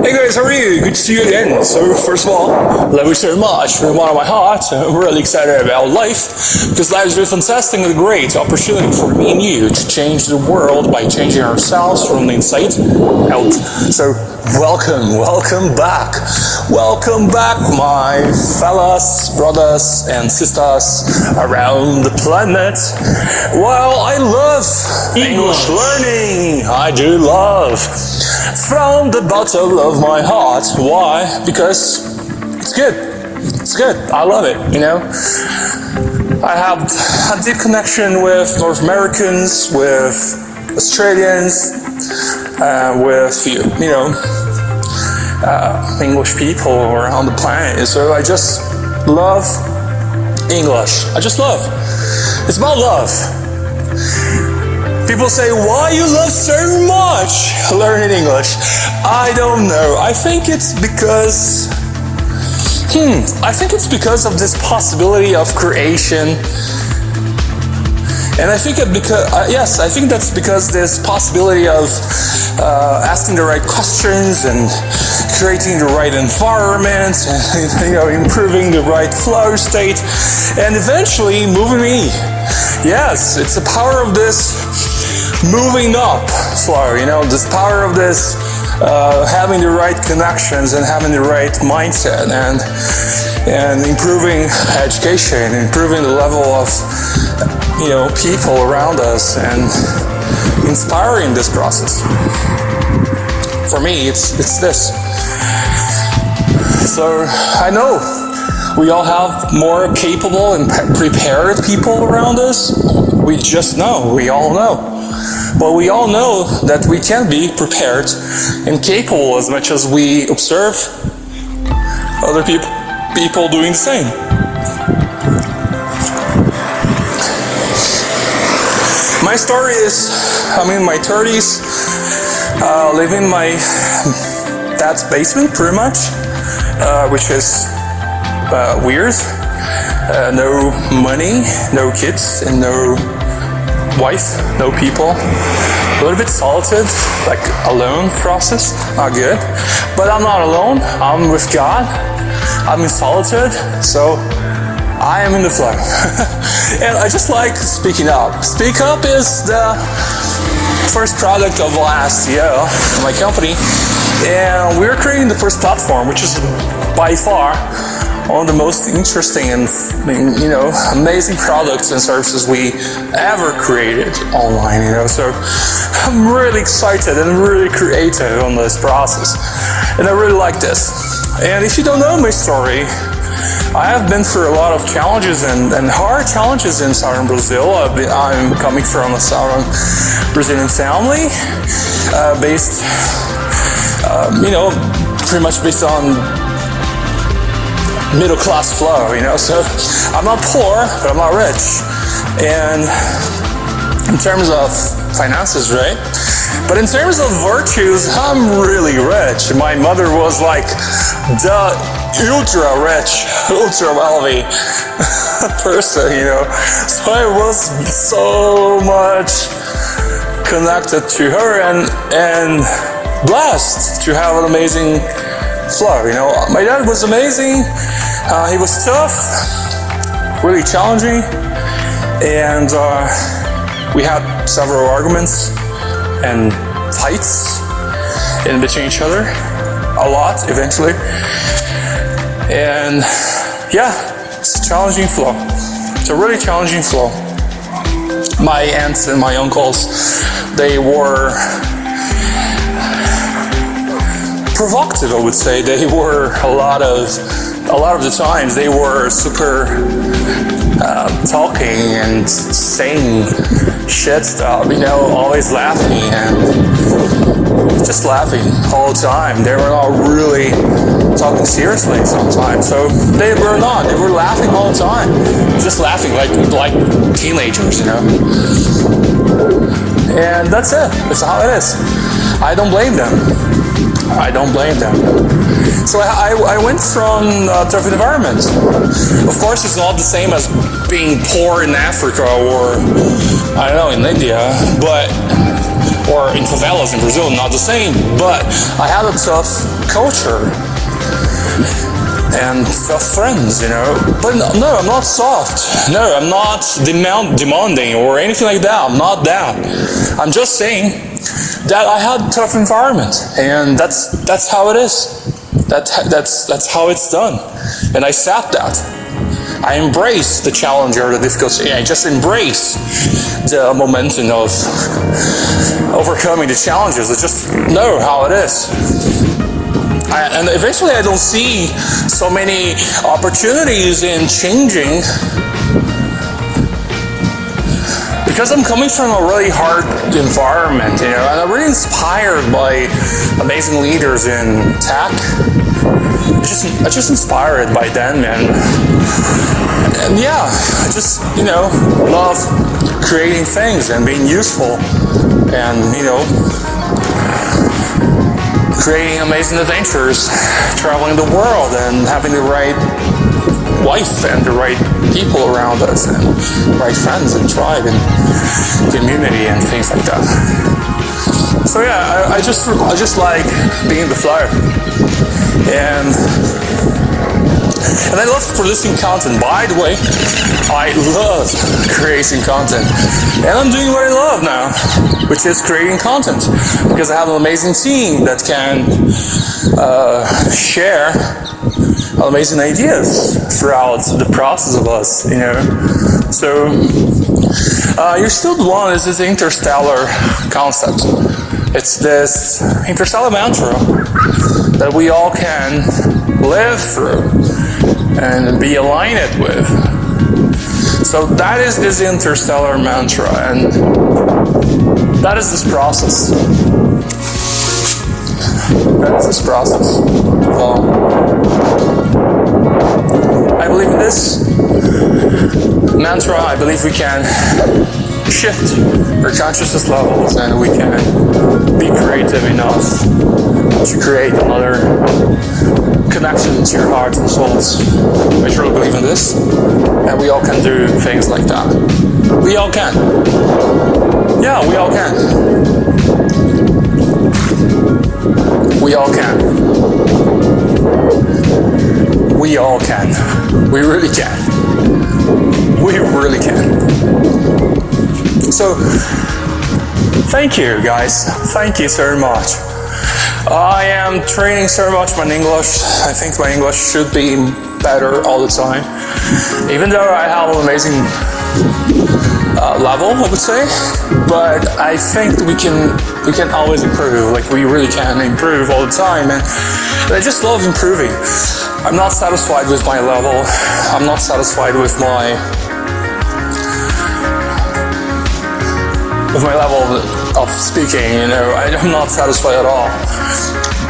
Hey guys, how are you? Good to see you again. So first of all, love you so much from the bottom of my heart. I'm really excited about life because life is really fantastic and a great opportunity for me and you to change the world by changing ourselves from the inside out. So welcome back. Welcome back, my fellas, brothers and sisters around the planet. Well, I love English learning. I do love. From the bottom of my heart. Why? Because it's good. It's good. I love it, you know. I have a deep connection with North Americans, with Australians, with, you know, English people around the planet. So I just love English. I just love. It's about love. People say, why you love so much learning English? I don't know. I think it's because of this possibility of creation. And I think I think that's because this possibility of asking the right questions and creating the right environment and, you know, improving the right flow state and eventually moving me. Yes, it's the power of this moving up flow, you know, this power of this having the right connections and having the right mindset and improving education, improving the level of, you know, people around us and inspiring this process. For me, it's this. So I know we all have more capable and prepared people around us. We just know, we all know. But we all know that we can be prepared and capable as much as we observe other people doing the same. My story is, I'm in my 30s, living in my dad's basement pretty much, which is weird. No money, no kids, and no wife, no people. A little bit solitude, like alone process, not good. But I'm not alone, I'm with God. I'm in solitude, so I am in the flow. And I just like speaking up. Speak Up is the first product of last year in my company. And we're creating the first platform, which is by far one of the most interesting and, you know, amazing products and services we ever created online, you know. So I'm really excited and really creative on this process. And I really like this. And if you don't know my story, I have been through a lot of challenges and hard challenges in southern Brazil. I'm coming from a southern Brazilian family, based, you know, pretty much based on middle class flow, you know. So I'm not poor, but I'm not rich. And in terms of finances, right? But in terms of virtues, I'm really rich. My mother was like the ultra rich, ultra wealthy person, you know. So I was so much connected to her and blessed to have an amazing flow, you know. My dad was amazing. He was tough, really challenging, and we had several arguments and fights in between each other, a lot eventually. And yeah, it's a challenging flow. It's a really challenging flow. My aunts and my uncles, they were provocative, I would say. They were a lot of the times they were super talking and saying shit stuff, you know, always laughing and just laughing all the time. They were not really talking seriously sometimes. So they were laughing all the time, just laughing like teenagers, you know. And that's it. That's how it is. I don't blame them. I don't blame them. So I went from a tough environment. Of course, it's not the same as being poor in Africa or, I don't know, in India, but or in favelas in Brazil, not the same, but I had a tough culture and tough friends, you know. But no, I'm not soft. No, I'm not demanding or anything like that. I'm not that. I'm just saying that I had a tough environment, and that's how it is. That's how it's done, and I accept that. I embrace the challenge or the difficulty. I just embrace the momentum of overcoming the challenges. I just know how it is. And eventually I don't see so many opportunities in changing, because I'm coming from a really hard environment, you know, and I'm really inspired by amazing leaders in tech. I'm just inspired by them, man. And yeah, I just, you know, love creating things and being useful and, you know, creating amazing adventures, traveling the world and having the right wife and the right people around us and right friends and tribe and community and things like that. So yeah, I just like being in the flow. And I love producing content. By the way, I love creating content. And I'm doing what I love now, which is creating content. Because I have an amazing team that can share amazing ideas throughout the process of us, you know. So, Your Still the One is this interstellar concept. It's this interstellar mantra that we all can live through and be aligned with. So that is this interstellar mantra, and that is this process. That is this process. I believe in this mantra. I believe we can shift our consciousness levels, and we can be creative enough to create another connection to your heart and souls. I truly believe in this, and we all can do things like that. We all can. Yeah, we all can. We all can. We all can. We really can. We really can. So, thank you guys. Thank you so much. I am training so much my English. I think my English should be better all the time. Even though I have an amazing level, I would say. But I think we can always improve. Like, we really can improve all the time. And I just love improving. I'm not satisfied with my level. I'm not satisfied with my level of speaking, you know. I'm not satisfied at all.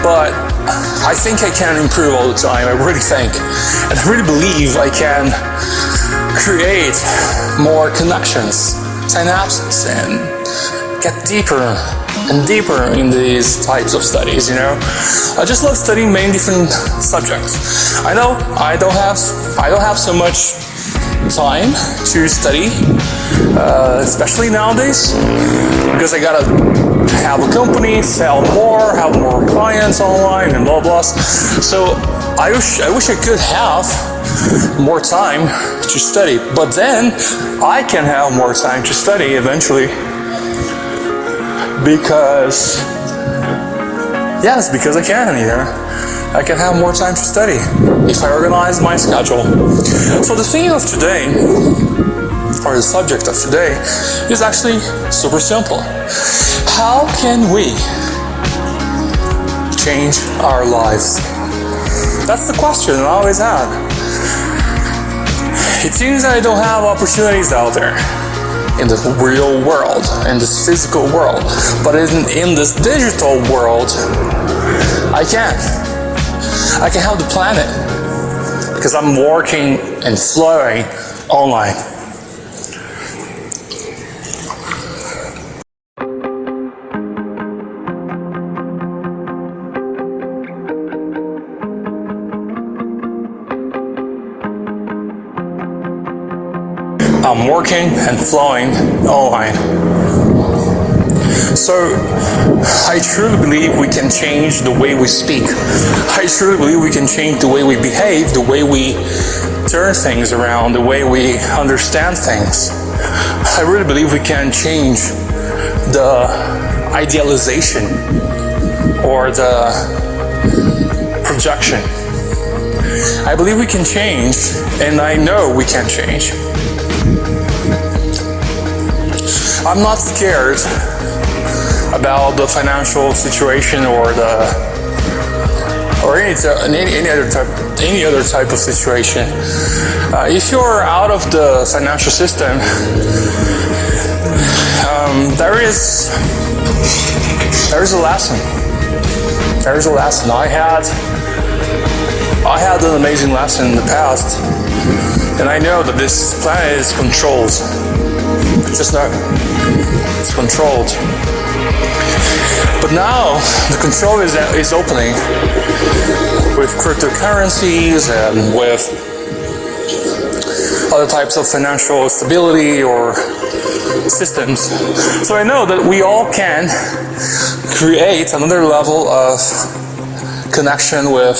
But I think I can improve all the time. I really think. And I really believe I can create more connections, synapses, and get deeper and deeper in these types of studies, you know. I just love studying many different subjects. I know I don't have so much time to study, especially nowadays, because I gotta have a company, sell more, have more clients online, and blah blah. So I wish I could have more time to study, but then I can have more time to study eventually, because yes, because I can, you know. I can have more time to study if I organize my schedule. So the theme of today, or the subject of today, is actually super simple. How can we change our lives? That's the question I always have. It seems I don't have opportunities out there in this real world, in this physical world, but in this digital world, I can. I can help the planet because I'm working and flowing online. I'm working and flowing online. So I truly believe we can change the way we speak. I truly believe we can change the way we behave, the way we turn things around, the way we understand things. I really believe we can change the idealization or the projection. I believe we can change, and I know we can change. I'm not scared about the financial situation or any other type of situation. If you're out of the financial system, there is a lesson. There is a lesson. I had an amazing lesson in the past, and I know that this planet is controlled. Just know it's controlled. But now the control is opening with cryptocurrencies and with other types of financial stability or systems. So I know that we all can create another level of connection with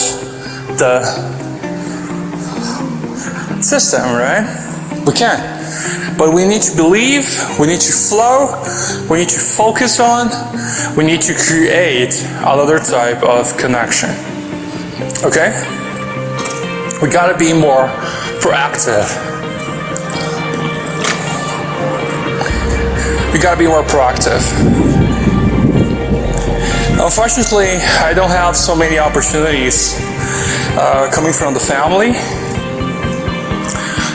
the system, right? We can. But we need to believe, we need to flow, we need to focus on, we need to create another type of connection. Okay? We gotta be more proactive. We gotta be more proactive. Unfortunately, I don't have so many opportunities coming from the family.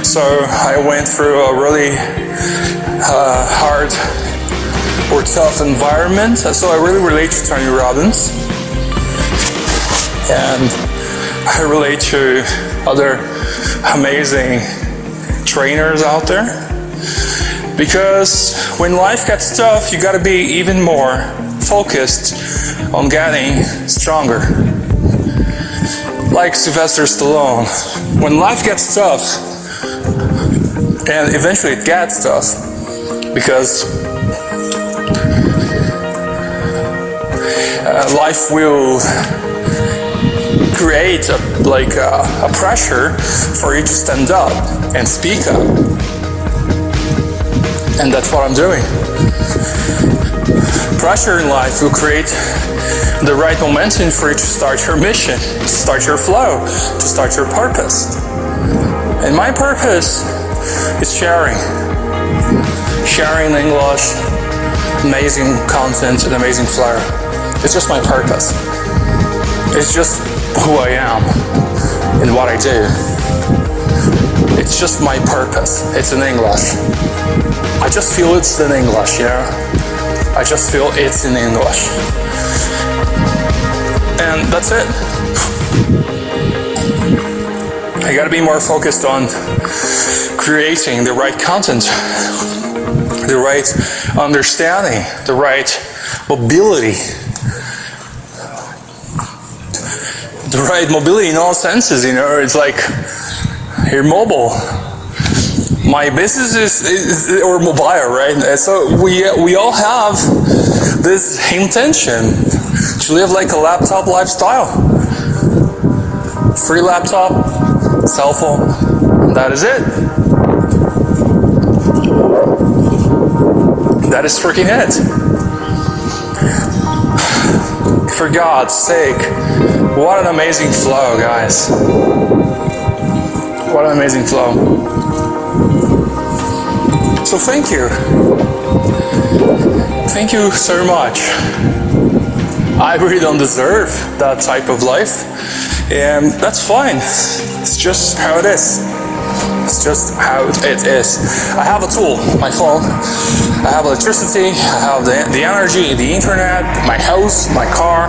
So I went through a really hard or tough environment. So I really relate to Tony Robbins, and I relate to other amazing trainers out there. Because when life gets tough, you gotta be even more focused on getting stronger. Like Sylvester Stallone, when life gets tough, and eventually it gets tough, because life will create a pressure for you to stand up and speak up. And that's what I'm doing. Pressure in life will create the right momentum for you to start your mission, to start your flow, to start your purpose. And my purpose is sharing English, amazing content and amazing flow. It's just my purpose. It's just who I am and what I do. It's just my purpose. It's in English. I just feel it's in English, you know? I just feel it's in English. And that's it. I gotta be more focused on creating the right content, the right understanding, the right mobility. The right mobility in all senses, you know, it's like you're mobile. My business is or mobile, right? So we all have this intention to live like a laptop lifestyle. Free laptop, cell phone, that is it. That is freaking it. For God's sake, what an amazing flow, guys. What an amazing flow. So thank you. Thank you so much. I really don't deserve that type of life. And that's fine. It's just how it is. It's just how it is. I have a tool, my phone. I have electricity. I have the energy, the internet, my house, my car.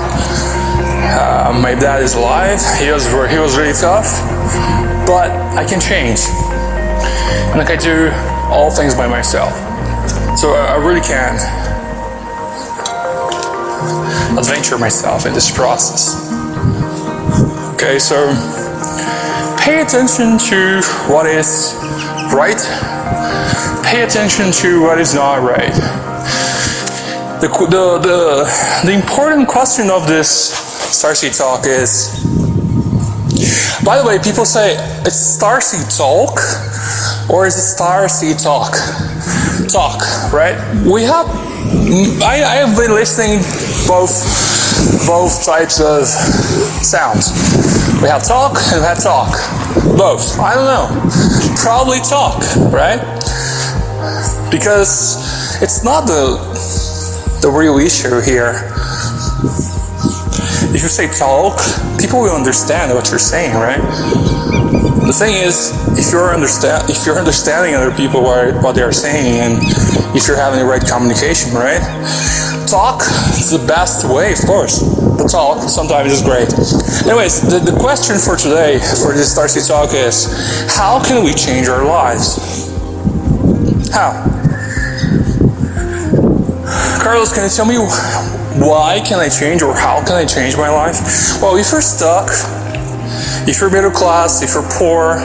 My dad is alive. He was really tough. But I can change. And I can do all things by myself. So I really can adventure myself in this process. Okay, so pay attention to what is right. Pay attention to what is not right. the important question of this Starseed Talk is, by the way, people say, it's Starseed Talk, or is it Starseed Talk? Talk, right? I have been listening both types of sounds. We have talk and we have talk. Both. I don't know. Probably talk, right? Because it's not the real issue here. If you say talk, people will understand what you're saying, right? The thing is, if you're understanding other people what they are saying, and if you're having the right communication, right? Talk is the best way, of course. But talk sometimes is great. Anyways, the question for today, for this Starseed Talk is, how can we change our lives? How? Carlos, can you tell me why can I change, or how can I change my life? Well, if you're stuck, if you're middle class, if you're poor,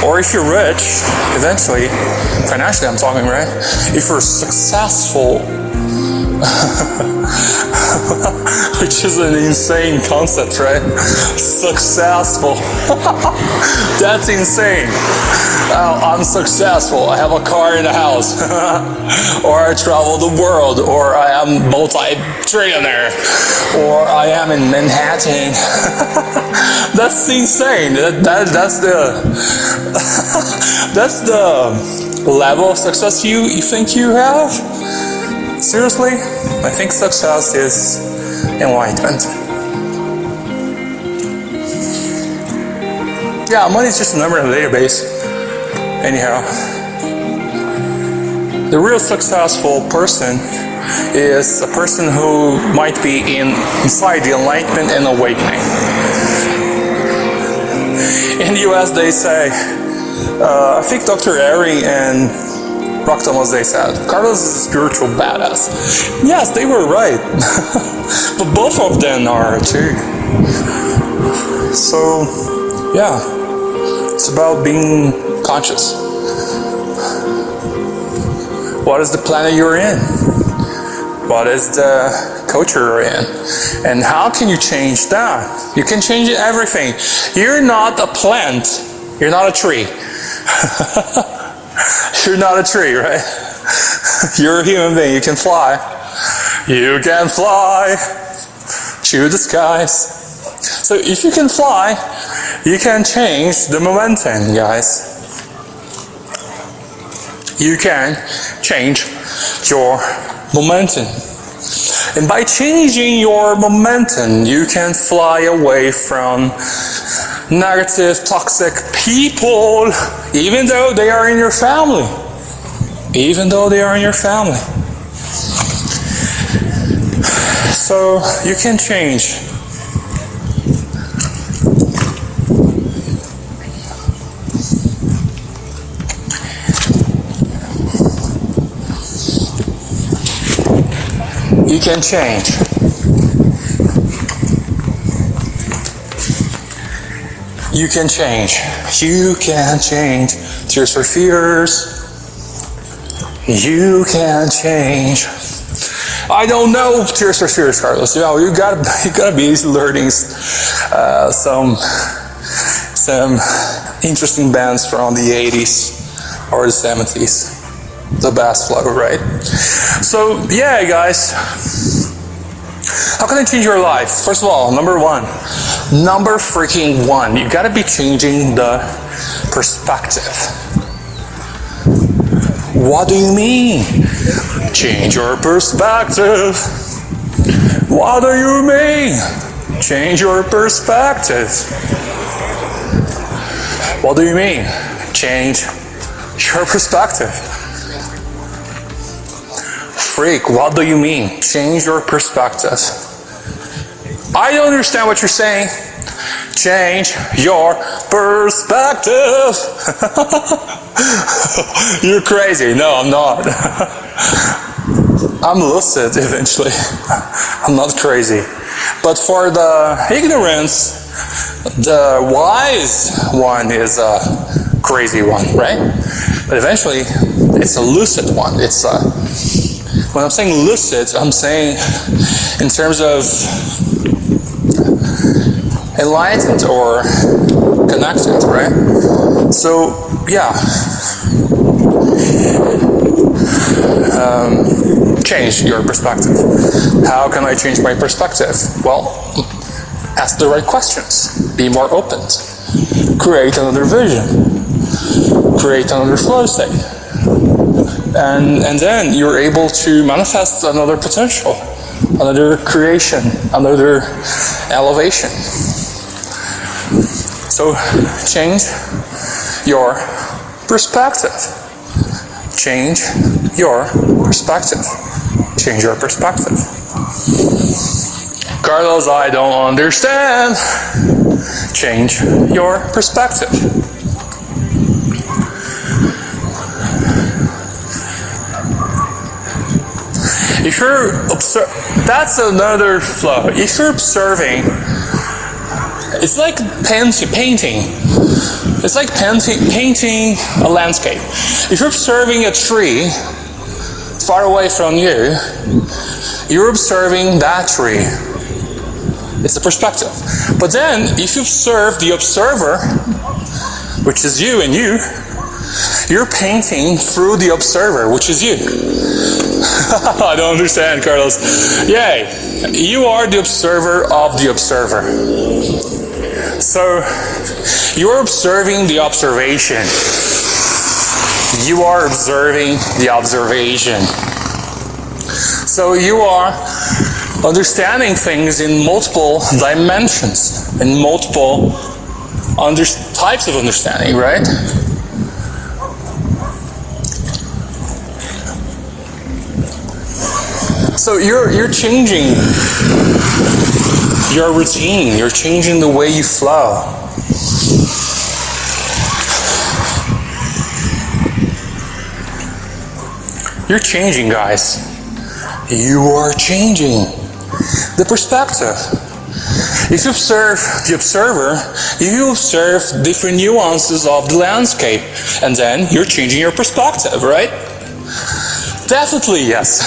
or if you're rich, eventually, financially I'm talking, right? If you're successful, which is an insane concept, right? Successful. That's insane. Oh, I'm successful. I have a car and a house. Or I travel the world. Or I am multi-trillionaire. Or I am in Manhattan. That's insane. That's the level of success you think you have? Seriously? I think success is enlightenment. Yeah, money is just a number in the database. Anyhow, the real successful person is a person who might be inside the enlightenment and awakening. In the US, they say, I think Dr. Ari and Rock Thomas, they said, Carlos is a spiritual badass. Yes, they were right. But both of them are too. So, yeah. It's about being conscious. What is the planet you're in? What is the culture you're in? And how can you change that? You can change everything. You're not a plant. You're not a tree. You're not a tree, right? You're a human being. You can fly. You can fly to the skies. So if you can fly, you can change the momentum, guys. You can change your momentum. And by changing your momentum, you can fly away from negative, toxic people, even though they are in your family. Even though they are in your family. So you can change. You can change. You can change. You can change. Tears for Fears. You can change. I don't know Tears for Fears, Carlos. You know, you gotta be learning some interesting bands from the 80s or the 70s. The bass flow, right? So yeah, guys. How can I change your life? First of all, number one, you gotta be changing the perspective. What do you mean? Change your perspective. What do you mean? Change your perspective. What do you mean? Change your perspective. Freak, what do you mean? Change your perspective. I don't understand what you're saying. Change your perspective. You're crazy. No, I'm not. I'm lucid eventually. I'm not crazy. But for the ignorance, the wise one is a crazy one, right? But eventually, It's a lucid one. It's a, when I'm saying lucid, I'm saying in terms of enlightened or connected, right? So, yeah. Change your perspective. How can I change my perspective? Well, ask the right questions. Be more open. Create another vision. Create another flow state. And then you're able to manifest another potential, another creation, another elevation. So change your perspective. Change your perspective. Change your perspective. Carlos, I don't understand. Change your perspective. If you're that's another flow. If you're observing, it's like painting. It's like painting a landscape. If you're observing a tree far away from you, you're observing that tree. It's a perspective. But then, if you observe the observer, which is you and you're painting through the observer, which is you. I don't understand, Carlos. Yay! You are the observer of the observer. So, you're observing the observation. You are observing the observation. So you are understanding things in multiple dimensions, in multiple types of understanding, right? So you're changing your routine, you're changing the way you flow. You're changing, guys. You are changing the perspective. If you observe the observer, you observe different nuances of the landscape, and then you're changing your perspective, right? Definitely, yes.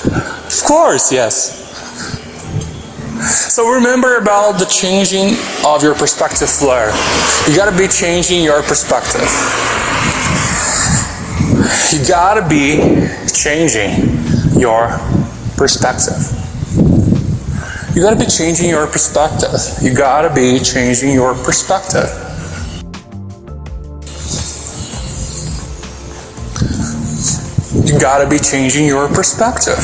Of course, yes. So remember about the changing of your perspective flow. You gotta be changing your perspective. You gotta be changing your perspective. You gotta be changing your perspective. You gotta be changing your perspective. You gotta be changing your perspective.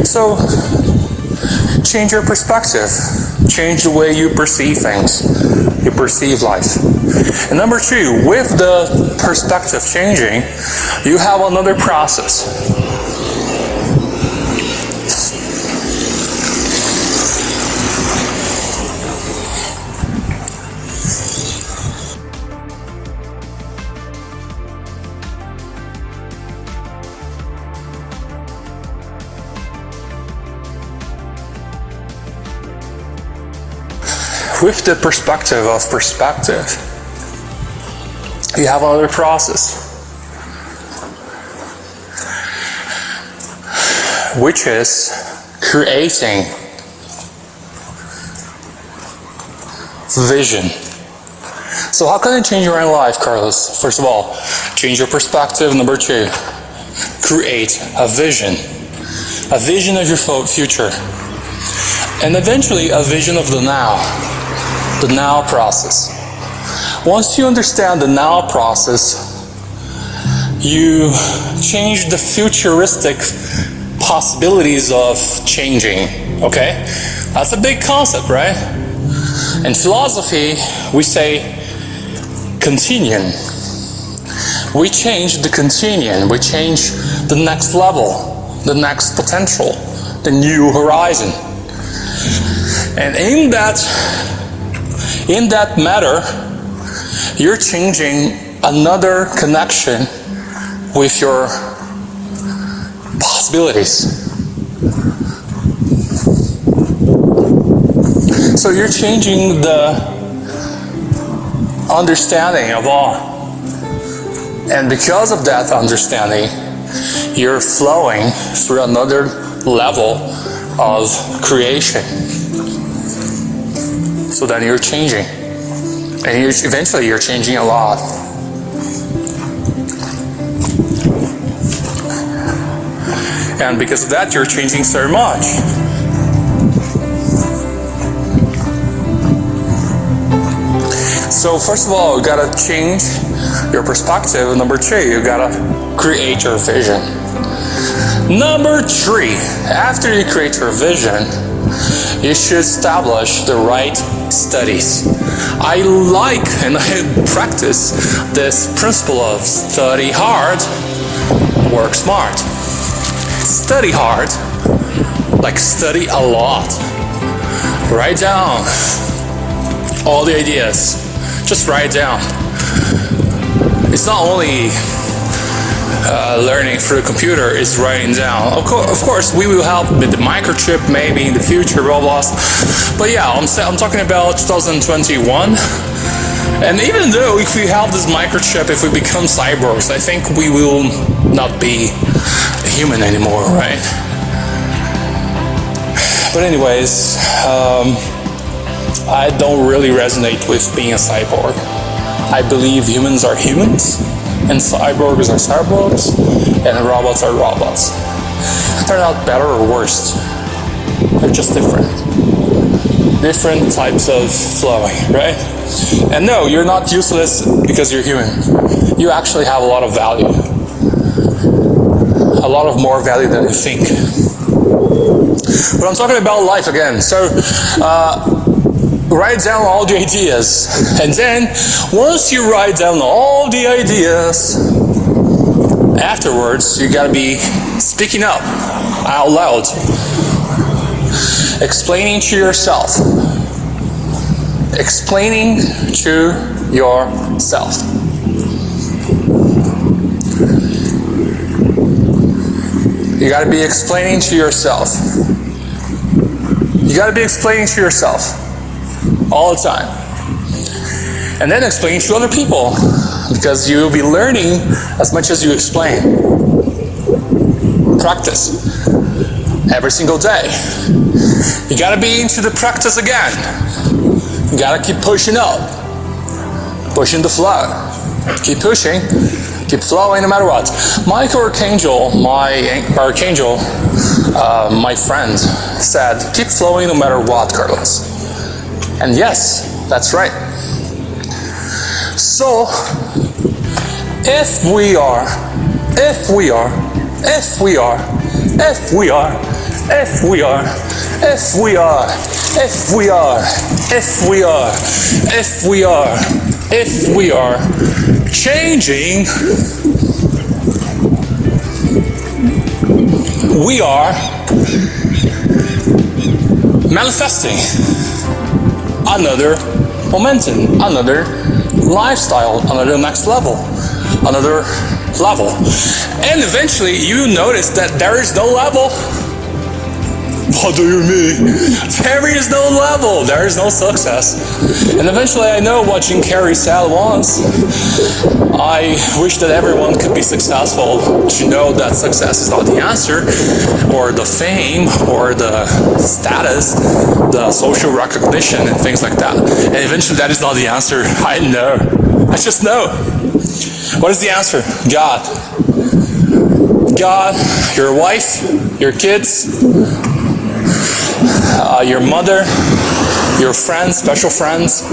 So, change your perspective. Change the way you perceive things. You perceive life. And number two, with the perspective changing, you have another process. With the perspective of perspective, you have another process, which is creating vision. So how can I change your life, Carlos? First of all, change your perspective. Number two, create a vision of your future, and eventually a vision of the now. The now process. Once you understand the now process, you change the futuristic possibilities of changing. Okay? That's a big concept, right? In philosophy, we say continuum. We change the continuum. We change the next level, the next potential, the new horizon. And in that matter, you're changing another connection with your possibilities. So you're changing the understanding of all. And because of that understanding, you're flowing through another level of creation. So then you're changing. And eventually you're changing a lot. And because of that, you're changing so much. So first of all, you gotta change your perspective. Number 2, you gotta create your vision. Number 3, after you create your vision, you should establish the right studies. I like and I practice this principle of study hard, work smart. Study hard, like study a lot. Write down all the ideas. Just write it down. It's not only learning through a computer, it's writing down. Of course, we will help with the microchip maybe in the future, blah, blah. But yeah, I'm talking about 2021. And even though if we have this microchip, if we become cyborgs, I think we will not be human anymore, right? But anyways, I don't really resonate with being a cyborg. I believe humans are humans, and cyborgs are cyborgs, and robots are robots. They're not better or worse. They're just different. Different types of flowing, right? And no, you're not useless because you're human. You actually have a lot of value. A lot of more value than you think. But I'm talking about life again. So, write down all the ideas. And then, once you write down all the ideas, afterwards, you gotta be speaking up out loud. Explaining to yourself. Explaining to yourself. You gotta be explaining to yourself. You gotta be explaining to yourself all the time. And then explain to other people, because you will be learning as much as you explain. Practice every single day. You gotta be into the practice again. You gotta keep pushing up, pushing the flow. Keep pushing, keep flowing no matter what. My friend said, keep flowing no matter what, Carlos. And yes, that's right. So, if we are changing, we are manifesting another momentum, another lifestyle, another next level, another level. And eventually you notice that there is no level. What do you mean? There is no level. There is no success. And eventually I know what Jim Carrey said once. I wish that everyone could be successful to know that success is not the answer, or the fame, or the status, the social recognition, and things like that. And eventually that is not the answer. I know. I just know. What is the answer? God. God, your wife, your kids, your mother, your friends, special friends.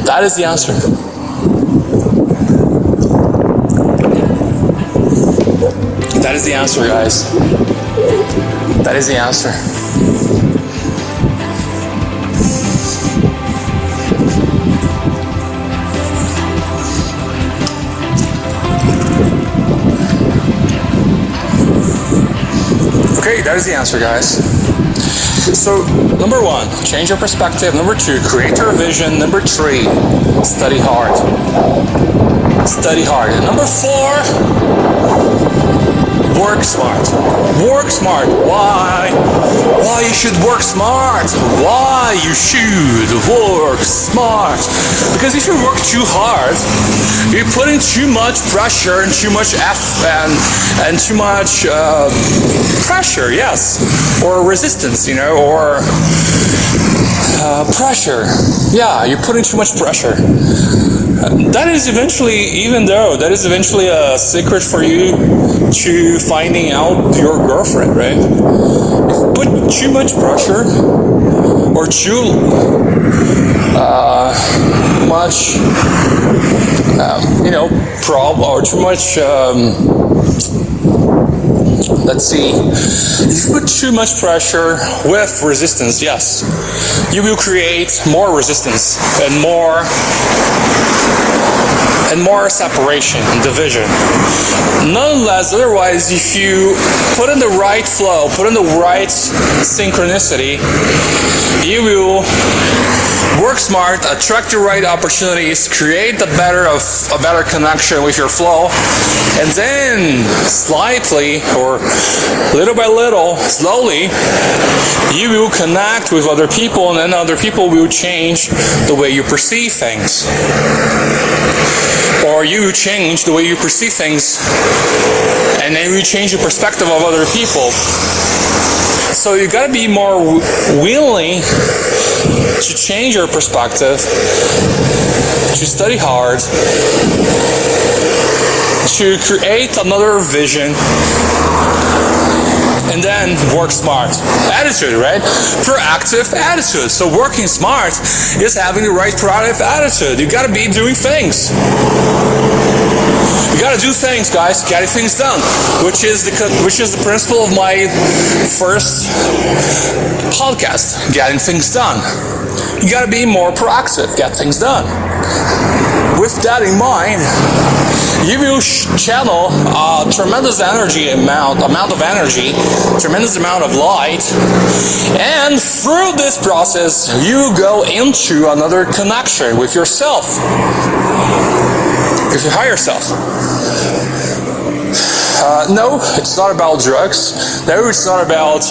That is the answer. That is the answer, guys. That is the answer. Okay, that is the answer, guys. So, number 1, change your perspective. Number 2, create your vision. Number 3, study hard. Study hard. And number 4, Work smart. Work smart. Why? Why you should work smart? Why you should work smart? Because if you work too hard, you're putting too much pressure and too much and too much pressure, yes, or resistance, or pressure. Yeah, you're putting too much pressure. That is eventually a secret for you to finding out your girlfriend, right? If you put too much pressure or too much, or too much, let's see, if you put too much pressure with resistance, yes, you will create more resistance and more separation and division. Nonetheless, otherwise, if you put in the right flow, put in the right synchronicity, you will work smart, attract the right opportunities, create a better connection with your flow, and then slightly or little by little, slowly, you will connect with other people, and then other people will change the way you perceive things. Or you change the way you perceive things, and then you change your perspective of other people. So you gotta be more willing to change your perspective, to study hard, to create another vision, and then work smart. Attitude, right? Proactive attitude. So working smart is having the right proactive attitude. You gotta be doing things. You gotta do things, guys. Getting things done, which is the principle of my first podcast. Getting things done. You gotta be more proactive. Get things done. With that in mind, you will channel a tremendous amount of energy, tremendous amount of light, and through this process, you go into another connection with yourself, with your higher self. No, it's not about drugs. No, it's not about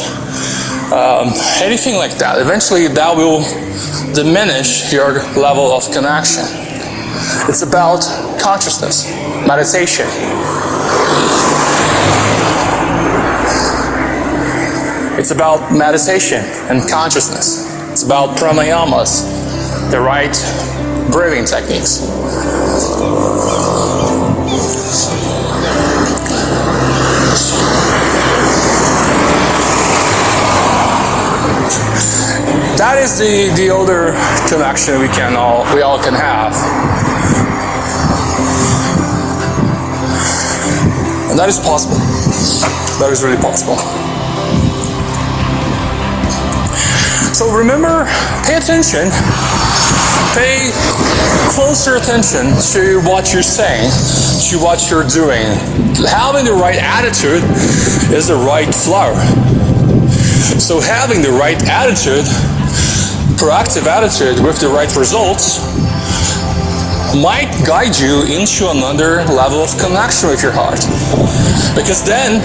anything like that. Eventually, that will diminish your level of connection. It's about consciousness, meditation. It's about meditation and consciousness. It's about pranayamas, the right breathing techniques. That is the other connection we all can have. And that is possible. That is really possible. So remember, pay attention. Pay closer attention to what you're saying, to what you're doing. Having the right attitude is the right flow. So having the right attitude, proactive attitude with the right results, might guide you into another level of connection with your heart. Because then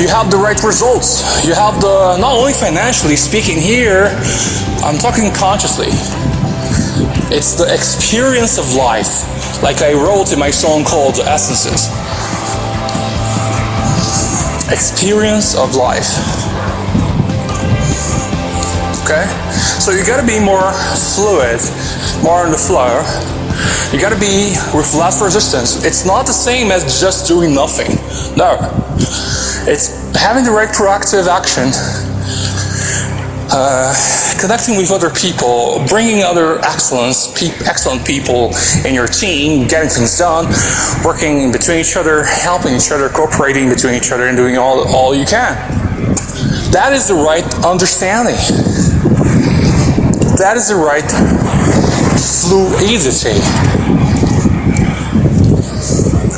you have the right results. You have not only financially speaking here, I'm talking consciously. It's the experience of life, like I wrote in my song called Essences. Experience of life. Okay? So you gotta be more fluid, more in the flow. You gotta be with less resistance. It's not the same as just doing nothing. No. It's having the right proactive action, connecting with other people, bringing other excellent people in your team, getting things done, working in between each other, helping each other, cooperating between each other, and doing all you can. That is the right understanding. That is the right fluidity.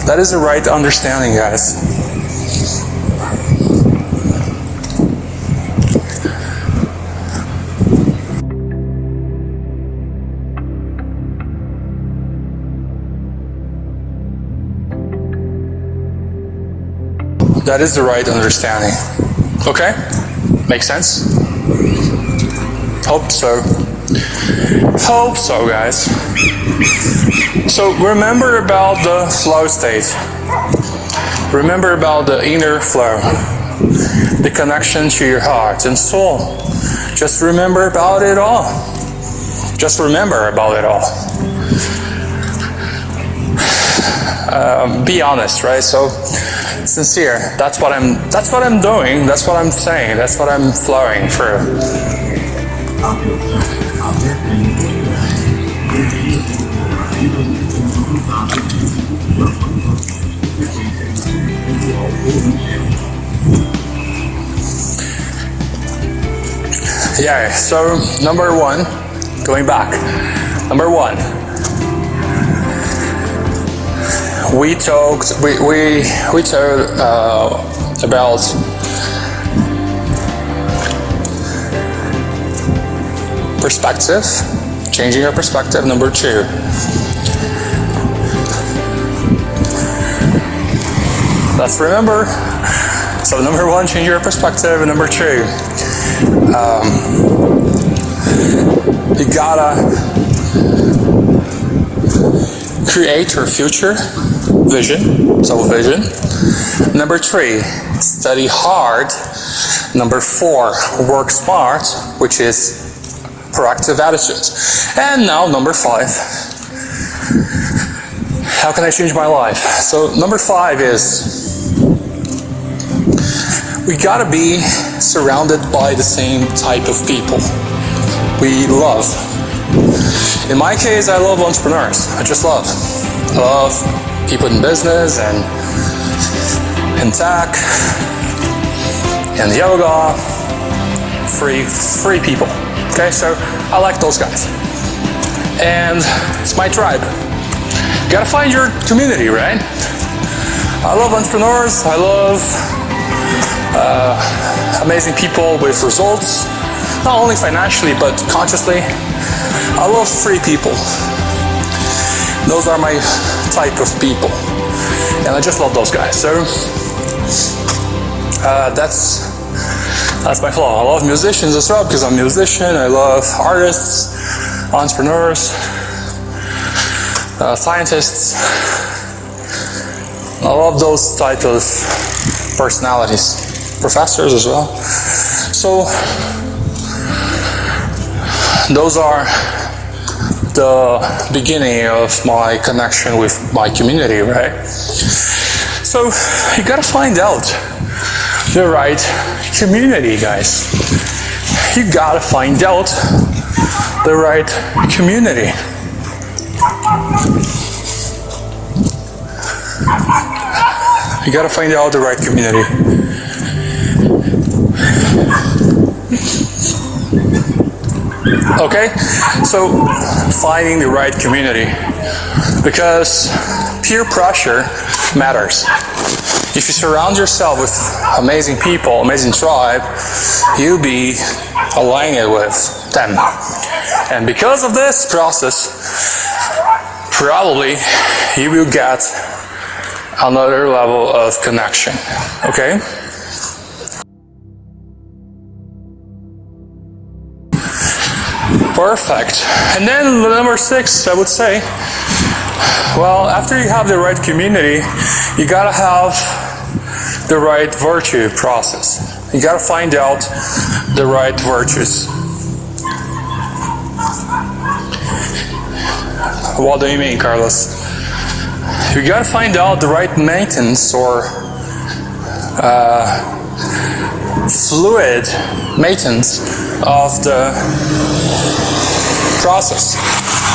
That is the right understanding, guys. That is the right understanding. Okay? Makes sense? Hope so. Hope so, guys. So remember about the flow state. Remember about the inner flow, the connection to your heart and soul. Just remember about it all. Just remember about it all. Be honest, right? So sincere. That's what I'm doing. That's what I'm saying. That's what I'm flowing through. Yeah, so number one, going back. Number one, we talked about perspective, changing your perspective. Number two, let's remember. So number one, change your perspective, and number two, you gotta create your future vision, soul vision. Number three, study hard. Number four, work smart, which is proactive attitude. And now number five, how can I change my life? So number five is, we gotta be surrounded by the same type of people we love. In my case, I love entrepreneurs. I love people in business and in tech and yoga, free people. Okay, so I like those guys. And it's my tribe. You gotta find your community, right? I love entrepreneurs. I love amazing people with results, not only financially but consciously. I love free people. Those are my type of people, and I just love those guys. So that's my flaw. I love musicians as well because I'm a musician. I love artists, entrepreneurs, scientists. I love those type of personalities. Professors as well. So those are the beginning of my connection with my community, right? So you gotta find out the right community, guys. You gotta find out the right community. You gotta find out the right community. Okay, so finding the right community, because peer pressure matters. If you surround yourself with amazing people, amazing tribe, you'll be aligned with them. And because of this process, probably you will get another level of connection. Okay? Perfect. And then number 6, I would say, well, after you have the right community, you gotta have the right virtue process. You gotta find out the right virtues. What do you mean, Carlos? You gotta find out the right maintenance or fluid maintenance of the process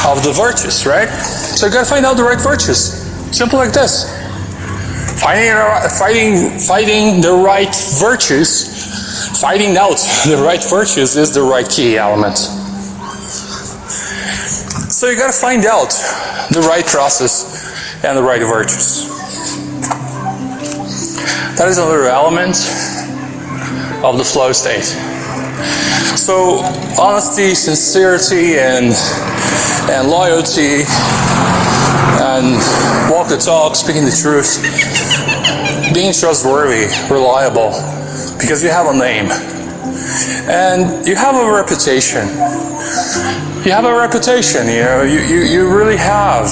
of the virtues, right? So you gotta find out the right virtues. Simple like this. Fighting the right virtues. Finding out the right virtues is the right key element. So you gotta find out the right process and the right virtues. That is another element of the flow state. So honesty, sincerity, and loyalty, and walk the talk, speaking the truth, being trustworthy, reliable, because you have a name. And you have a reputation. You have a reputation, you know, you really have.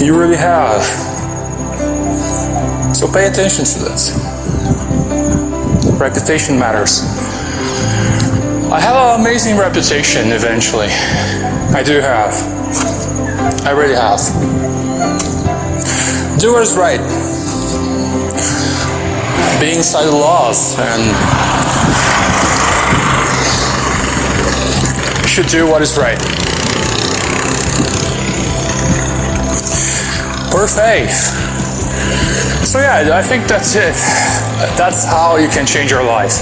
You really have. So pay attention to this. Reputation matters. I have an amazing reputation eventually. I do have. I really have. Do what is right. Being inside the laws, and you should do what is right. Perfect. So yeah, I think that's it. That's how you can change your life.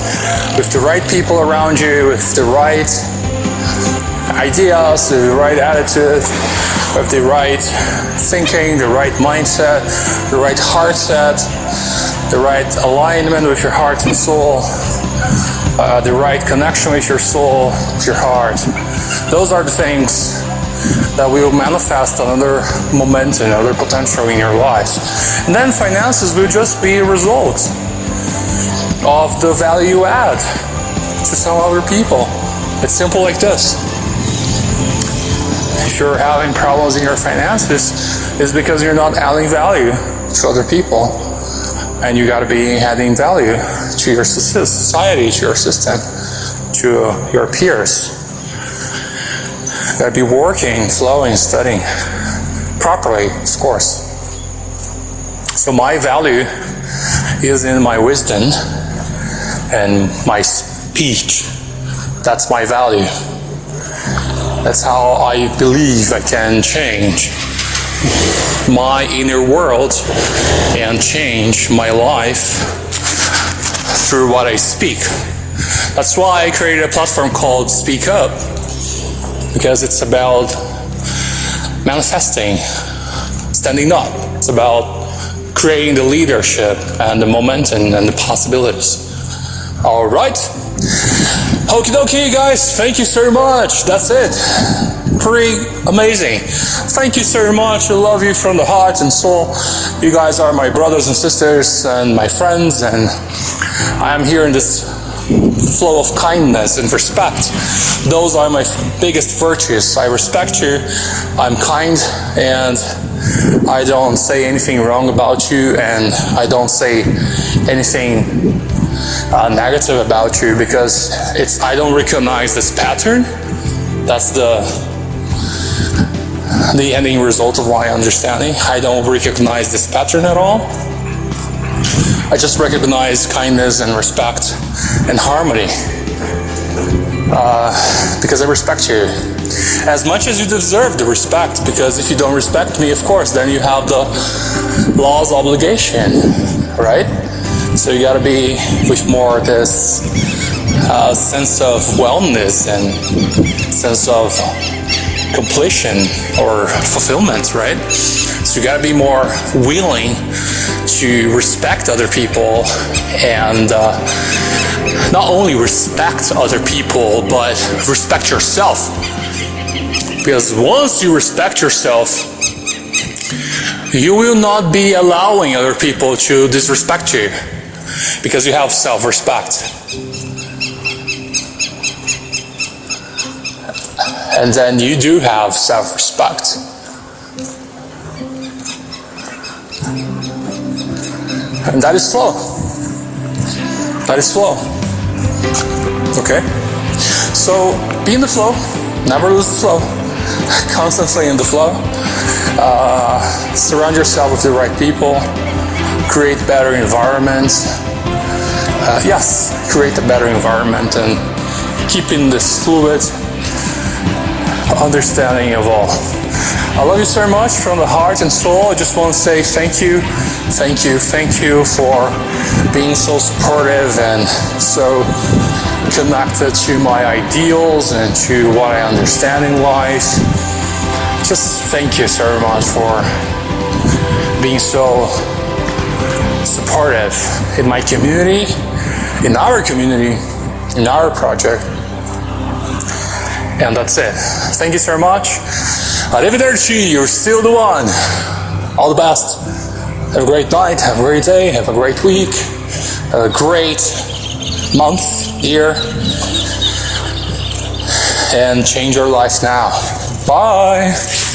With the right people around you, with the right ideas, the right attitude, with the right thinking, the right mindset, the right heart set, the right alignment with your heart and soul, the right connection with your soul, with your heart. Those are the things that will manifest another momentum, another potential in your life. And then finances will just be a result of the value you add to some other people. It's simple like this. If you're having problems in your finances, it's because you're not adding value to other people. And you gotta be adding value to your society, to your system, to your peers. You gotta be working, flowing, studying properly, of course. So my value is in my wisdom and my speech. That's my value. That's how I believe I can change my inner world and change my life through what I speak. That's why I created a platform called Speak Up, because it's about manifesting, standing up. It's about creating the leadership and the momentum and the possibilities. All right. Okie dokie, guys. Thank you so much. That's it. Pretty amazing. Thank you so much. I love you from the heart and soul. You guys are my brothers and sisters and my friends, and I am here in this flow of kindness and respect. Those are my biggest virtues. I respect you, I'm kind, and I don't say anything wrong about you, and I don't say anything negative about you, because I don't recognize this pattern. That's the ending result of my understanding. I don't recognize this pattern at all. I just recognize kindness and respect and harmony, because I respect you as much as you deserve the respect. Because if you don't respect me, of course, then you have the law's obligation, right? So you gotta be with more this sense of wellness and sense of completion or fulfillment, right? So you gotta be more willing to respect other people, and not only respect other people, but respect yourself. Because once you respect yourself, you will not be allowing other people to disrespect you, because you have self-respect. And then you do have self-respect. And that is flow. That is flow. Okay? So be in the flow. Never lose the flow. Constantly in the flow. Surround yourself with the right people. Create better environments. Yes, create a better environment, and keep in this fluid understanding of all. I love you so much from the heart and soul. I just want to say thank you for being so supportive and so connected to my ideals and to what I understand in life. Just thank you so much for being so supportive in my community, in our community, in our project. And that's it. Thank you so much. Arrivederci, you're still the one. all the best. Have a great night, have a great day, have a great week, have a great month, year, and change your lives now. Bye!